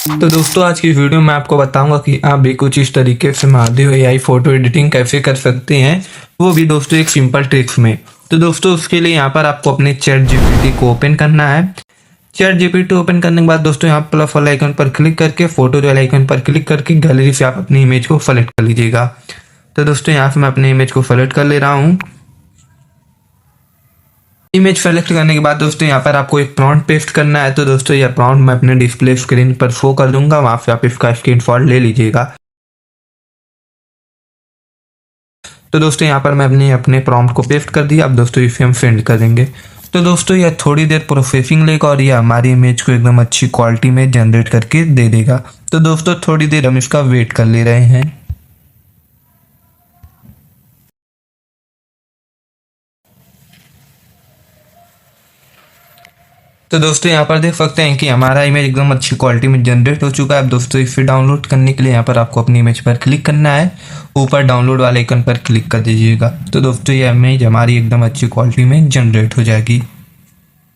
तो दोस्तों आज की वीडियो में आपको बताऊंगा कि आप भी कुछ इस तरीके से महादेव एआई फोटो एडिटिंग कैसे कर सकते हैं, वो भी दोस्तों एक सिंपल ट्रिक्स में। तो दोस्तों उसके लिए यहाँ पर आपको अपने चैट जीपीटी को ओपन करना है। चैट जीपीटी ओपन करने के बाद दोस्तों यहाँ प्लस वाला आइकन पर क्लिक करके फोटो वाले आइकन पर क्लिक करके गैलरी से आप अपनी इमेज को सेलेक्ट कर लीजिएगा। तो दोस्तों यहाँ से मैं अपनी इमेज को सेलेक्ट कर ले रहा हूँ। इमेज सेलेक्ट करने के बाद दोस्तों यहाँ पर आपको एक प्रॉम्प्ट पेस्ट करना है। तो दोस्तों यह प्रॉम्प्ट मैं अपने डिस्प्ले स्क्रीन पर शो कर दूंगा, वहां से आप इसका स्क्रीनशॉट ले लीजिएगा। तो दोस्तों यहाँ पर मैं अपने प्रॉम्प्ट को पेस्ट कर दिया। अब दोस्तों इसे हम सेंड कर देंगे। तो दोस्तों यह थोड़ी देर प्रोसेसिंग लेगा और यह हमारी इमेज को एकदम अच्छी क्वालिटी में जनरेट करके दे देगा। तो दोस्तों थोड़ी देर हम इसका वेट कर ले रहे हैं। तो दोस्तों यहाँ पर देख सकते हैं कि हमारा इमेज एकदम अच्छी क्वालिटी में जनरेट हो चुका है। अब दोस्तों इसे डाउनलोड करने के लिए यहाँ पर आपको अपनी इमेज पर क्लिक करना है, ऊपर डाउनलोड वाले आइकन पर क्लिक कर दीजिएगा। तो दोस्तों ये इमेज हमारी एकदम अच्छी क्वालिटी में जनरेट हो जाएगी।